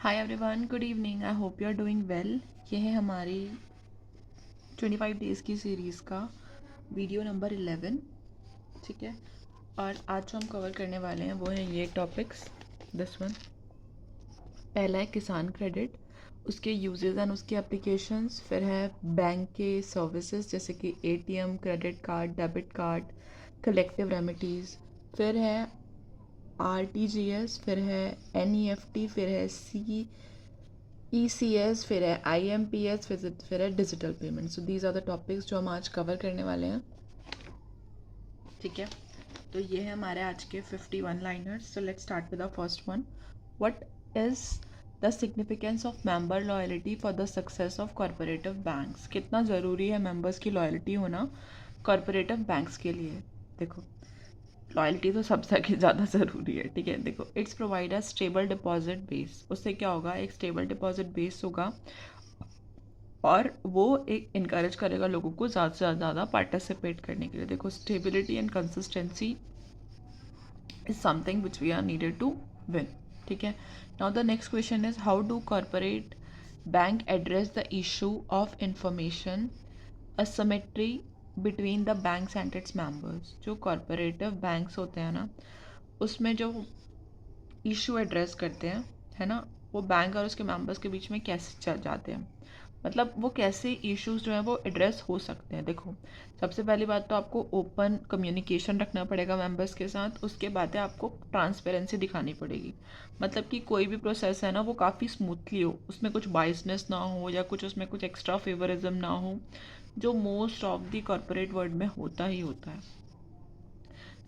Hi everyone, good evening. I hope you are doing well. ये है हमारी 25 days की सीरीज़ का वीडियो नंबर 11। ठीक है, और आज जो हम कवर करने वाले हैं वो हैं ये टॉपिक्स। दिस वन पहला है किसान क्रेडिट, उसके यूजेस एंड उसके एप्लीकेशंस। फिर है बैंक के सर्विसेज जैसे कि ATM, credit card, debit card, collective remedies. फिर है आरटीजीएस, फिर है एनईएफटी, फिर है ECS, फिर है IMPS, फिर है digital payment. So these are the topics जो हम आज कवर करने वाले हैं। ठीक है, तो ये है हमारे आज के 51 liners. So let's start with the first one. What is the significance of member loyalty for the success of corporative banks? कितना ज़रूरी है मेंबर्स की लॉयल्टी होना कॉरपोरेटिव बैंक्स के लिए? देखो, लॉयल्टी तो सबसे ज़्यादा ज़रूरी है। ठीक है, देखो, it's provide a stable deposit base. उससे क्या होगा, एक स्टेबल डिपॉजिट बेस होगा और वो एक इनकरेज करेगा लोगों को ज़्यादा से ज़्यादा पार्टिसिपेट करने के लिए। देखो, stability and consistency is something which we are needed to win. ठीक है, now the next question is how do corporate bank address the issue of information asymmetry between the banks and its members? जो corporative banks होते हैं ना, उसमें जो issue address करते हैं, है ना, वो बैंक और उसके मेंबर्स के बीच में कैसे चल जाते हैं, मतलब वो कैसे इश्यूज जो हैं वो एड्रेस हो सकते हैं। देखो, सबसे पहली बात तो आपको ओपन कम्युनिकेशन रखना पड़ेगा मेंबर्स के साथ। उसके बाद है आपको ट्रांसपेरेंसी दिखानी पड़ेगी, मतलब कि कोई भी प्रोसेस है ना वो काफ़ी स्मूथली हो, उसमें कुछ बाइसनेस ना हो या कुछ उसमें कुछ एक्स्ट्रा फेवरिज्म ना हो, जो most of the corporate world में होता ही होता है।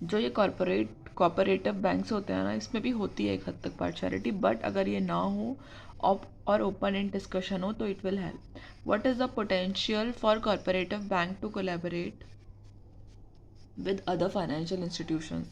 जो ये कॉपरेटिव बैंक्स होते हैं ना, इसमें भी होती है एक हद तक पार्शियलिटी, बट अगर ये ना हो और ओपन एंड डिस्कशन हो तो it will help. What is the potential for cooperative bank to collaborate with other financial institutions?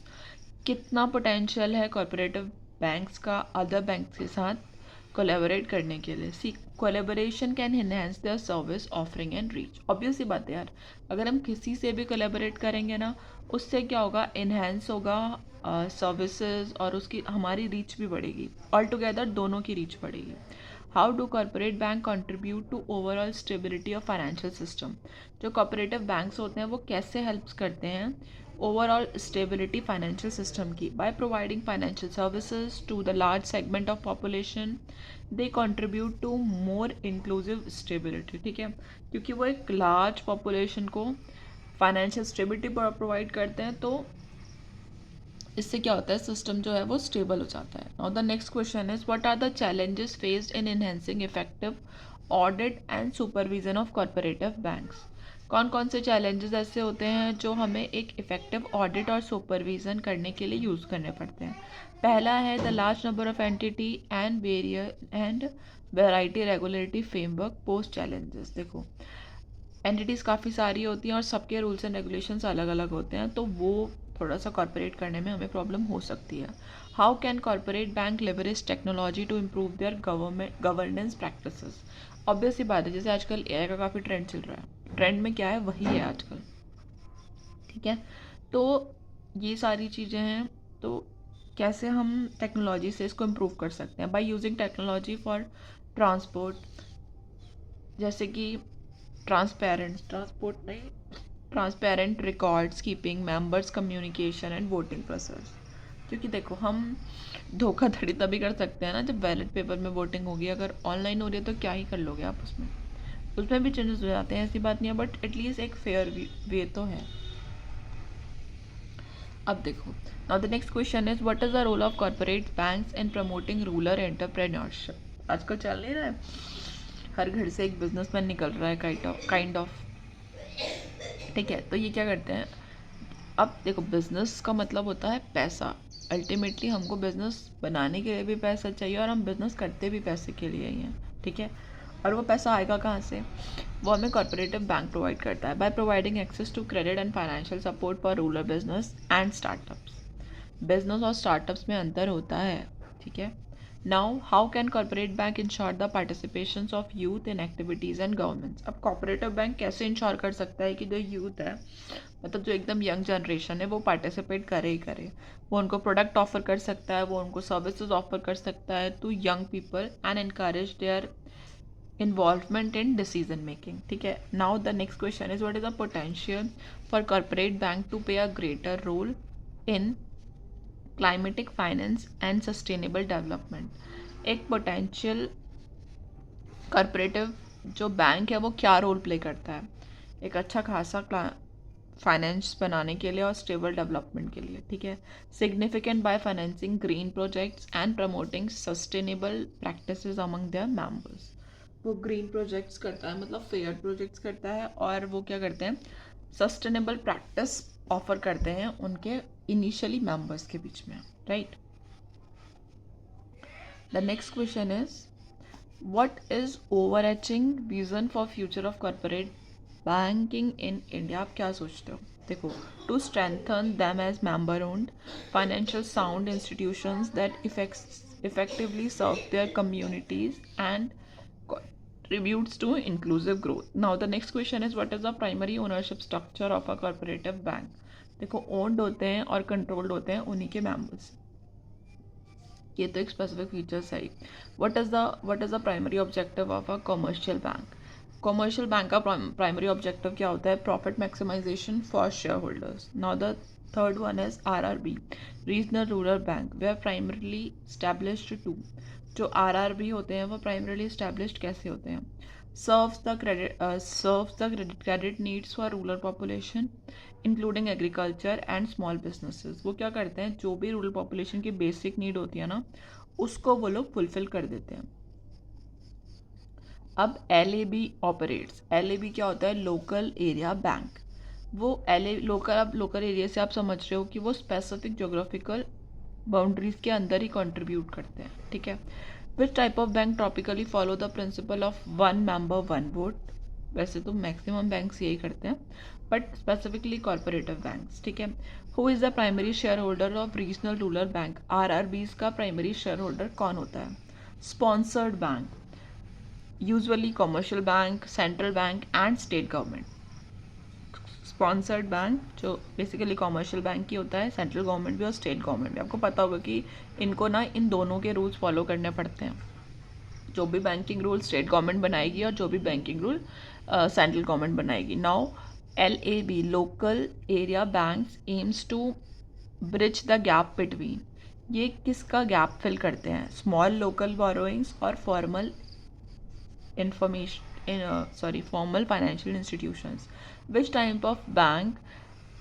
कितना पोटेंशियल है कॉरपोरेटिव बैंक्स का अदर बैंक्स के साथ कोलैबोरेट करने के लिए? See, collaboration can enhance their service offering and reach. Obvious सी बात है यार, अगर हम किसी से भी कोलैबोरेट करेंगे ना, उससे क्या होगा, इन्हेंस होगा सर्विसेज और उसकी हमारी रीच भी बढ़ेगी। ऑल टुगेदर दोनों की रीच बढ़ेगी। How do corporate bank contribute to overall stability of financial system? जो कॉपरेटिव बैंक्स होते हैं वो कैसे हेल्प्स करते हैं ओवरऑल स्टेबिलिटी फाइनेंशियल सिस्टम की? By providing financial services to the large segment of population, they contribute to more inclusive stability. ठीक है, क्योंकि वो एक लार्ज पॉपुलेशन को फाइनेंशियल स्टेबिलिटी प्रोवाइड करते हैं, तो इससे क्या होता है, सिस्टम जो है वो स्टेबल हो जाता है। Now the next question is what are the challenges faced in enhancing effective audit and supervision of corporative banks? कौन कौन से चैलेंजेस ऐसे होते हैं जो हमें एक इफेक्टिव ऑडिट और सुपरविजन करने के लिए यूज़ करने पड़ते हैं? पहला है the large number of entity and variety regulatory framework post challenges. देखो, एंटिटीज़ काफ़ी सारी होती हैं और सबके रूल्स एंड रेगुलेशंस अलग अलग होते हैं, तो वो थोड़ा सा कॉरपोरेट करने में हमें प्रॉब्लम हो सकती है। How can corporate bank leverage technology to improve their governance practices? Obvious सी बात है, जैसे आजकल AI का काफ़ी ट्रेंड चल रहा है, ट्रेंड में क्या है वही है आजकल। ठीक है, तो ये सारी चीज़ें हैं, तो कैसे हम टेक्नोलॉजी से इसको इम्प्रूव कर सकते हैं? By using technology for transport, जैसे कि transparent records keeping, members communication and voting process. क्योंकि देखो, हम धोखाधड़ी तभी कर सकते हैं ना जब बैलेट पेपर में वोटिंग होगी। अगर ऑनलाइन हो रही है तो क्या ही कर लोगे आप उसमें भी चेंजेस हो जाते हैं, ऐसी बात नहीं है, बट एटलीस्ट एक फेयर वे तो है। अब देखो, now the next question is what is the role of corporate banks in promoting rural entrepreneurship? आजकल चल नहीं रहा है, हर घर से एक बिजनेसमैन निकल रहा है, काइंड ऑफ। ठीक है, तो ये क्या करते हैं, अब देखो, बिजनेस का मतलब होता है पैसा। अल्टीमेटली हमको बिजनेस बनाने के लिए भी पैसा चाहिए और हम बिजनेस करते भी पैसे के लिए ही हैं। ठीक है, और वो पैसा आएगा कहाँ से? वो हमें कॉर्पोरेटिव बैंक प्रोवाइड करता है by providing access to credit and financial support for rural business and startups. Business और स्टार्टअप्स में अंतर होता है। ठीक है, now how can corporate bank ensure the participation of youth in activities and governments. अब कॉर्पोरेटिव बैंक कैसे ensure कर सकता है कि जो यूथ है, मतलब जो एकदम यंग जनरेशन है, वो पार्टिसिपेट करे ही करे। वो उनको प्रोडक्ट ऑफर कर सकता है, वो उनको सर्विसेज ऑफर कर सकता है to young people and encourage their involvement in decision making. ठीक है, now the next question is what is the potential for corporate bank to play a greater role in climatic finance and sustainable development। एक potential corporative जो bank है वो क्या role play करता है एक अच्छा खासा फाइनेंस बनाने के लिए और स्टेबल डेवलपमेंट के लिए। ठीक है, significant by financing green projects and promoting sustainable practices among their members. वो ग्रीन प्रोजेक्ट्स करता है, मतलब फेयर प्रोजेक्ट्स करता है, और वो क्या करते हैं, सस्टेनेबल प्रैक्टिस ऑफर करते हैं उनके इनिशियली मेंबर्स के बीच में। Right, the next question is what is overarching vision for future of corporate banking in India. आप क्या सोचते हो? देखो, to strengthen them as member owned financial sound institutions that effectively serve their communities and contributes to inclusive growth. Now the next question is what is the primary ownership structure of a cooperative bank। देखो, owned होते हैं और controlled होते हैं उन्हीं के members. ये तो एक स्पेसिफिक फीचर्स है। What is the primary objective of a commercial bank. Commercial bank का प्राइमरी ऑब्जेक्टिव क्या होता है? Profit maximization for shareholders. Now the third one is RRB, regional rural bank. वे आर प्राइमरली स्टैब्लिश्ड टू, जो RRB होते हैं वो primarily established कैसे होते हैं? Serves the credit needs for rural population including agriculture and small businesses. वो क्या करते हैं, जो भी रूरल पॉपुलेशन की बेसिक नीड होती है ना, उसको वो लोग फुलफिल कर देते हैं। अब LAB ऑपरेट्स। LAB क्या होता है? Local area bank. वो लोकल एरिया से आप समझ रहे हो कि वो स्पेसिफिक जोग्राफिकल बाउंड्रीज के अंदर ही कंट्रीब्यूट करते हैं। ठीक है, which type of bank topically follow the principle of one member one vote. वैसे तो मैक्सिमम बैंक्स यही करते हैं, बट स्पेसिफिकली कॉर्पोरेटिव बैंक्स। ठीक है, who is the primary shear holder of regional rural bank. RRBs का प्राइमरी शेयर होल्डर कौन होता है? Sponsored bank, usually commercial bank, central bank and state government. Sponsored bank जो बेसिकली कमर्शियल बैंक ही होता है, central government भी और state government भी। आपको पता होगा कि इनको ना इन दोनों के रूल्स फॉलो करने पड़ते हैं। जो भी बैंकिंग रूल स्टेट गवर्नमेंट बनाएगी और जो भी बैंकिंग रूल सेंट्रल गवर्नमेंट बनाएगी। Now LAB, local area banks, aims to bridge the gap between. ये किसका गैप फिल करते हैं? स्मॉल लोकल बोरोइंग्स और formal formal financial institutions। Which type of bank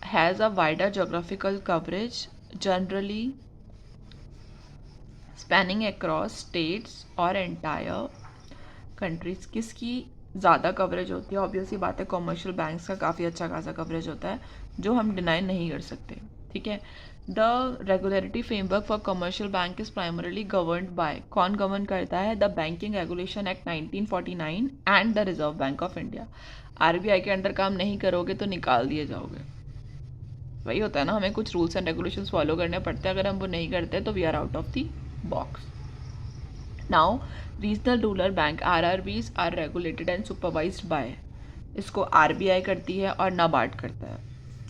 has a wider geographical coverage, generally spanning across states or entire countries। किसकी ज़्यादा coverage होती है? Obviously बात है, कमर्शियल बैंक्स का काफ़ी अच्छा खासा कवरेज होता है, जो हम डिनाई नहीं कर सकते। ठीक है, the regulatory framework for commercial bank is primarily governed bye, कौन गवर्न करता है? The banking regulation act 1949 and the reserve bank of India. RBI के अंडर काम नहीं करोगे तो निकाल दिए जाओगे। वही होता है ना, हमें कुछ रूल्स एंड रेगुलेशंस फॉलो करने पड़ते हैं, अगर हम वो नहीं करते तो we are out of the box. Now regional rural bank RRBs are regulated and supervised by, इसको RBI करती है और NABARD करता है।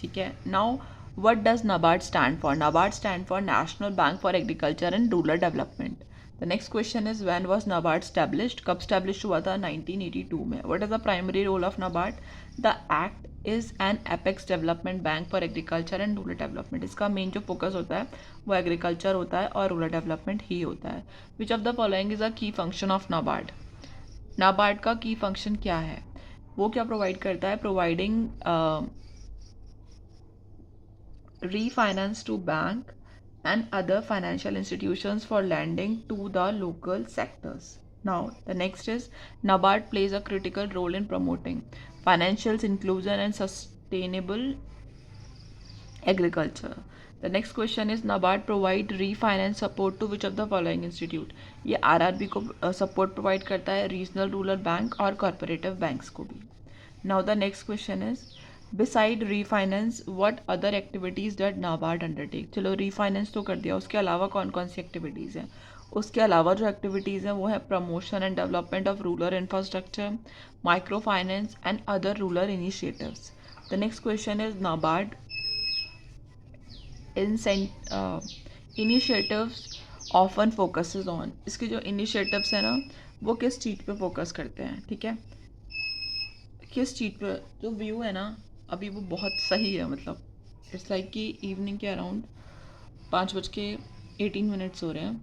ठीक है, now what does NABARD stand for? NABARD stand for national bank for agriculture and rural development. The next question is when was NABARD established, कब establish हुआ था? 1982 में। What is the primary role of NABARD? The act is an apex development bank for agriculture and rural development. इसका main जो focus होता है वो agriculture होता है और रूरल डेवलपमेंट ही होता है। विच of the following is a की फंक्शन ऑफ NABARD। NABARD का की फंक्शन क्या है? वो क्या प्रोवाइड करता है? Providing refinance to bank and other financial institutions for lending to the local sectors. Now the next is NABARD plays a critical role in promoting financial inclusion and sustainable agriculture. The next question is NABARD provide refinance support to which of the following institute। ये RRB को support provide करता है, regional rural bank और cooperative banks को भी। Now the next question is beside refinance what other activities dot NABARD undertake. चलो refinance तो कर दिया, उसके अलावा कौन कौन सी एक्टिविटीज़ हैं? उसके अलावा जो एक्टिविटीज़ हैं वो है promotion and development of rural infrastructure, micro finance and other rural initiatives. The next question is NABARD initiatives often focuses on. इसके जो इनिशिएटिव्स हैं ना वो किस चीज़ पे फोकस करते हैं, ठीक है, किस चीज़ पे. जो व्यू है ना अभी वो बहुत सही है, मतलब इट्स लाइक कि इवनिंग के अराउंड 5:18 हो रहे हैं.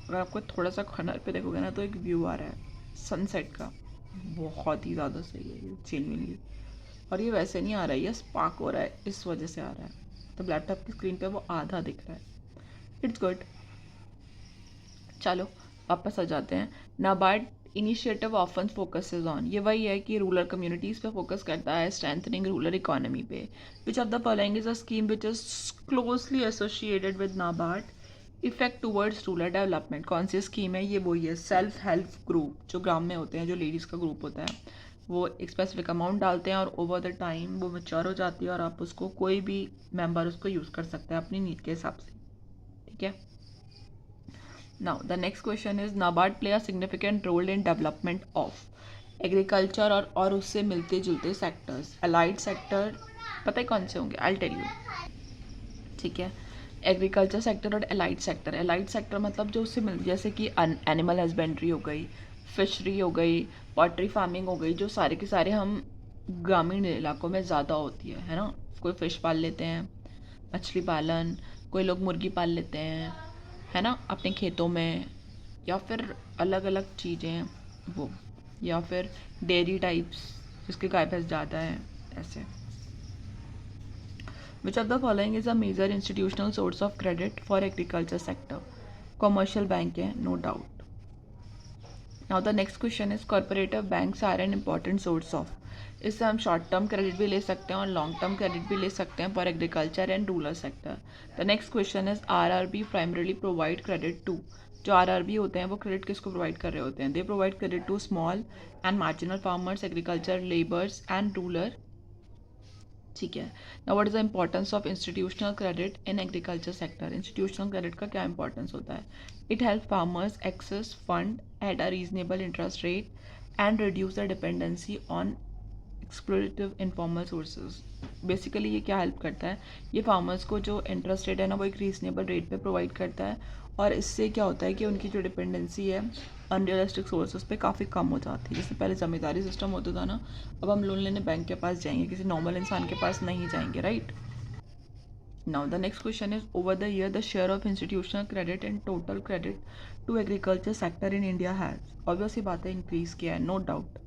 अगर आपको थोड़ा सा खनर पे देखोगे ना तो एक व्यू आ रहा है सनसेट का, बहुत ही ज़्यादा सही है ये जेन्युइनली. और ये वैसे नहीं आ रहा है, ये स्पार्क हो रहा है इस वजह से आ रहा है. तो लैपटॉप की स्क्रीन पे वो आधा दिख रहा है. It's good. चलो वापस आ जाते हैं. NABARD initiative often focuses on, ये वही है कि रूरल कम्युनिटीज़ पे फोकस करता है, स्ट्रेंथनिंग रूरल इकोनॉमी पे. विच of the following is a scheme which is closely associated with NABARD effect towards rural development. कौन सी स्कीम है? ये वही है सेल्फ हेल्प ग्रुप. जो ग्राम में होते हैं, जो लेडीज़ का ग्रुप होता है, वो एक स्पेसिफिक अमाउंट डालते हैं और ओवर द टाइम वो मैच्योर हो जाती है और आप उसको कोई भी मेंबर उसको यूज़ कर सकते हैं अपनी नीड के हिसाब से, ठीक है. Now the next question is NABARD play a significant role in development of agriculture और उससे मिलते जुलते सेक्टर्स. अलाइड सेक्टर पता है कौन से होंगे? आई टेल यू, ठीक है. एग्रीकल्चर सेक्टर और अलाइड सेक्टर. अलाइड सेक्टर मतलब जो उससे मिल, जैसे कि एनिमल हस्बेंड्री हो गई, फिशरी हो गई, पॉल्ट्री फार्मिंग हो गई, जो सारे के सारे हम ग्रामीण इलाकों में ज़्यादा होती है ना. कोई फिश पाल लेते हैं, मछली पालन, कोई लोग मुर्गी पाल लेते हैं, है ना, अपने खेतों में, या फिर अलग अलग चीज़ें वो, या फिर डेयरी टाइप्स जिसके गाय भैंस ज़्यादा है ऐसे. Which of the following is a major institutional source of credit for agriculture sector? Commercial bank है, no doubt. Now the next question is cooperative banks are an important source of. इससे हम short term credit भी ले सकते हैं और long term credit भी ले सकते हैं for agriculture and rural sector. The next question is RRB primarily provide credit to. जो आरआरबी होते हैं वो क्रेडिट किसको प्रोवाइड कर रहे होते हैं? They provide credit to small and marginal farmers, agriculture labours and rural, ठीक है. Now what is the importance of institutional credit in agriculture sector? Institutional credit का क्या इंपॉर्टेंस होता है? It help farmers access fund at a reasonable interest rate and reduce the dependency on explorative informal sources. Basically ये क्या help करता है? ये farmers को जो इंटरेस्ट रेट है ना वो एक रीजनेबल रेट पे प्रोवाइड करता है, और इससे क्या होता है कि उनकी जो डिपेंडेंसी है अनरियलिस्टिक सोर्सेज पे काफ़ी कम हो जाती है. जैसे पहले ज़मींदारी सिस्टम होता था ना, अब हम लोन लेने बैंक के पास जाएंगे, किसी नॉर्मल इंसान के पास नहीं जाएंगे, right. Now the next question is over the year the share of institutional credit and total credit to agriculture sector in India has, obviously बात है, इंक्रीज़ किया है, नो डाउट,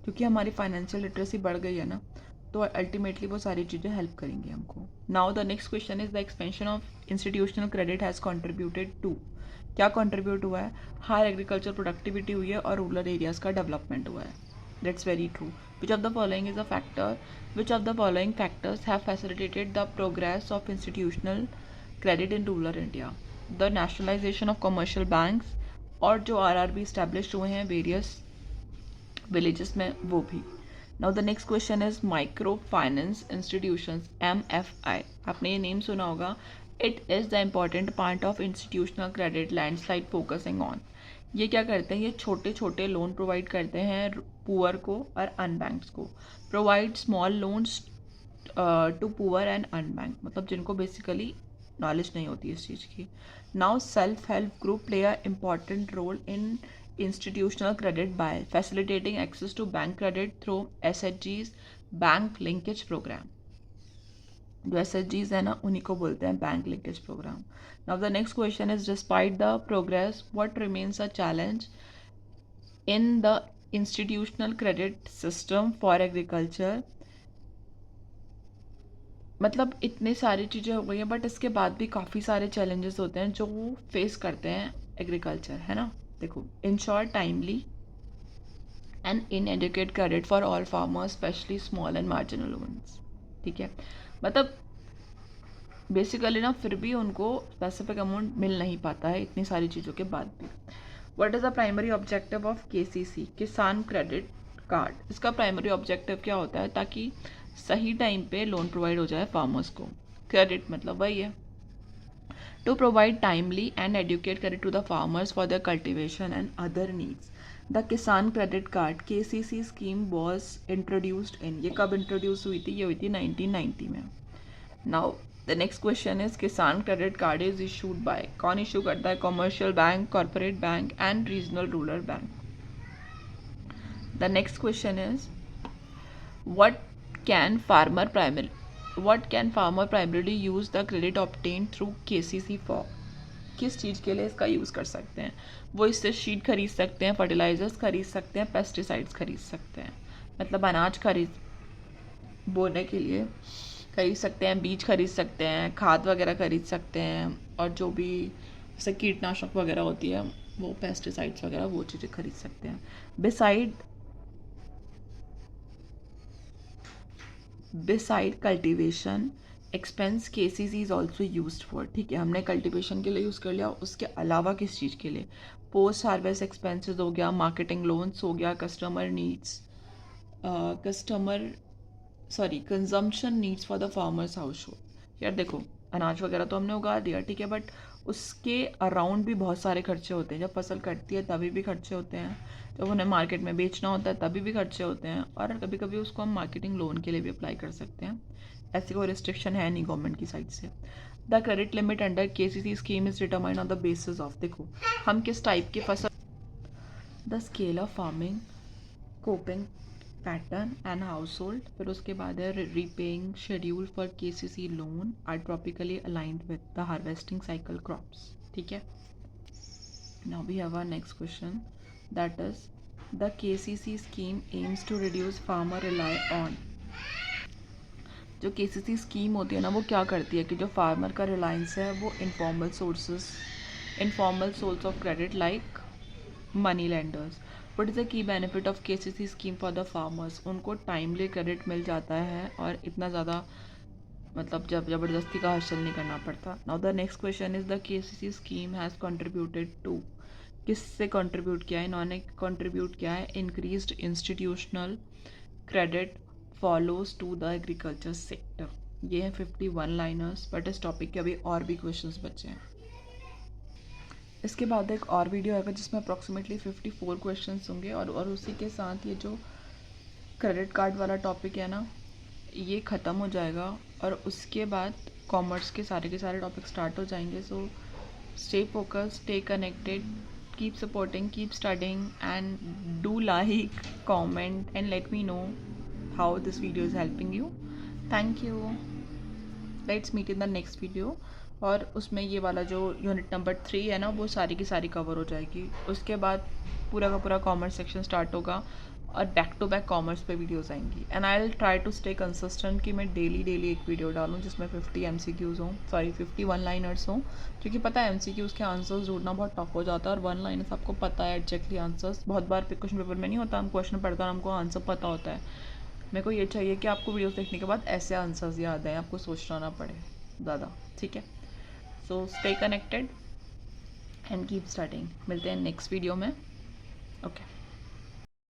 क्योंकि हमारी फाइनेंशियल लिटरेसी बढ़ गई है ना, तो अल्टीमेटली वो सारी चीज़ें हेल्प करेंगी हमको. Now the next question is the expansion of institutional credit has contributed to. क्या कॉन्ट्रीब्यूट हुआ है? हायर एग्रीकल्चर प्रोडक्टिविटी हुई है और रूरल एरियाज़ का डेवलपमेंट हुआ है. That's very true. Which of the following is a factor, which of the following factors have facilitated the progress of institutional credit in rural India? The nationalisation of commercial banks, और जो RRB establish हुए हैं various villages में वो भी. Now the next question is micro finance institutions, MFI. आपने ये name सुना होगा. It is the important part of institutional credit landslide focusing on. ये क्या करते हैं? ये छोटे छोटे लोन प्रोवाइड करते हैं पुअर को और अनबैंक्स को. Provide small loans to poor and unbanked, मतलब जिनको बेसिकली नॉलेज नहीं होती इस चीज़ की. Now self help group play a important role in institutional credit by facilitating access to bank credit through SHGs, bank linkage program. जो SHGs है ना उन्हीं को बोलते हैं bank linkage program. Now the next question is despite the progress what remains a challenge in the institutional credit system for agriculture. मतलब इतने सारी चीज़ें हो गई हैं बट इसके बाद भी काफ़ी सारे चैलेंजेस होते हैं जो वो फेस करते हैं एग्रीकल्चर, है ना. देखो, ensure timely and inadequate credit for all farmers specially small and marginal ones, ठीक है. मतलब बेसिकली ना फिर भी उनको स्पेसिफिक अमाउंट मिल नहीं पाता है इतनी सारी चीज़ों के बाद भी. What is the primary objective of KCC, किसान क्रेडिट कार्ड? इसका प्राइमरी ऑब्जेक्टिव क्या होता है? ताकि सही टाइम पे लोन प्रोवाइड हो जाए फार्मर्स को. क्रेडिट मतलब वही है. to provide timely and adequate credit to the farmers for their cultivation and other needs. The Kisan Credit Card KCC scheme was introduced in, ये कब introduce हुई थी? ये हुई थी 1990 में. Now the next question is Kisan Credit Card is issued by, कौन issue करता है? Commercial bank, corporate bank and regional rural bank. The next question is what can farmer primarily use the credit obtained through KCC for? किस चीज़ के लिए इसका use कर सकते हैं? वो इससे शीट खरीद सकते हैं, फर्टिलाइजर्स खरीद सकते हैं, पेस्टिसाइड्स खरीद सकते हैं, मतलब अनाज बोने के लिए खरीद सकते हैं, बीज खरीद सकते हैं, खाद वगैरह खरीद सकते हैं, और जो भी जैसे कीटनाशक वगैरह होती है वो पेस्टिसाइड्स वगैरह वो चीज़ें खरीद सकते हैं. Beside cultivation expense KCC is also used for. ठीक है, हमने कल्टिवेशन के लिए यूज़ कर लिया. उसके अलावा किस चीज़ के लिए? पोस्ट हार्वेस्ट एक्सपेंसेस हो गया, मार्केटिंग लोन्स हो गया, consumption needs for the farmers house hold. यार देखो, अनाज वगैरह तो हमने उगा दिया, ठीक है, बट उसके अराउंड भी बहुत सारे खर्चे होते हैं. जब फसल कटती है तभी भी खर्चे होते हैं, जब उन्हें मार्केट में बेचना होता है तभी भी खर्चे होते हैं, और कभी कभी उसको हम मार्केटिंग लोन के लिए भी अप्लाई कर सकते हैं. ऐसी कोई रिस्ट्रिक्शन है नहीं गवर्नमेंट की साइड से. The credit limit under KCC scheme is determined on the basis of, देखो हम किस टाइप की फसल, the scale of farming, cropping pattern and household. फिर उसके बाद है repaying schedule for KCC loan are typically aligned with the harvesting cycle crops. ठीक है. Now we have our next question, that is the KCC scheme aims to reduce farmer rely on. जो KCC scheme होती है ना, वो क्या करती है कि जो फार्मर का रिलायंस है वो informal source of credit like money lenders. What is the key benefit of KCC scheme for the farmers? उनको टाइमली क्रेडिट मिल जाता है और इतना ज़्यादा मतलब जब ज़बरदस्ती का हासिल नहीं करना पड़ता. Now the next question is द KCC scheme has contributed to, किससे कंट्रीब्यूट किया है? इन्होंने कंट्रीब्यूट किया है increased institutional credit follows to the agriculture sector. ये हैं 51 लाइनर्स, बट इस टॉपिक के अभी और भी क्वेश्चंस बचे हैं. इसके बाद एक और वीडियो आएगा जिसमें अप्रॉक्सीमेटली 54 क्वेश्चंस होंगे, और उसी के साथ ये जो क्रेडिट कार्ड वाला टॉपिक है ना, ये ख़त्म हो जाएगा, और उसके बाद कॉमर्स के सारे टॉपिक स्टार्ट हो जाएंगे. So stay focused, stay connected, keep supporting, keep studying, and do like, comment and let me know how this video is helping you. Thank you. Let's meet in the next video. और उसमें ये वाला जो unit number 3 है ना, वो सारी की सारी कवर हो जाएगी. उसके बाद पूरा का पूरा कॉमर्स सेक्शन स्टार्ट होगा, और बैक टू बैक कॉमर्स पे वीडियोस आएंगी. And I will try to stay consistent कि मैं डेली एक वीडियो डालूँ जिसमें 50 MCQs हों, 51 लाइनर्स हों, क्योंकि पता है MCQs के आंसर्स ढूंढना बहुत टफ हो जाता है, और 1 लाइनर्स आपको पता है एग्जैक्टली आंसर्स. बहुत बार क्वेश्चन पेपर में नहीं होता, हम क्वेश्चन पढ़ते हैं और हमको आंसर पता होता है. मेरे को ये चाहिए कि आपको वीडियोस देखने के बाद ऐसे आंसर्स याद आए, आपको सोचना ना पड़े ज़्यादा. ठीक है. So stay connected and keep studying. मिलते हैं नेक्स्ट वीडियो में. ओके.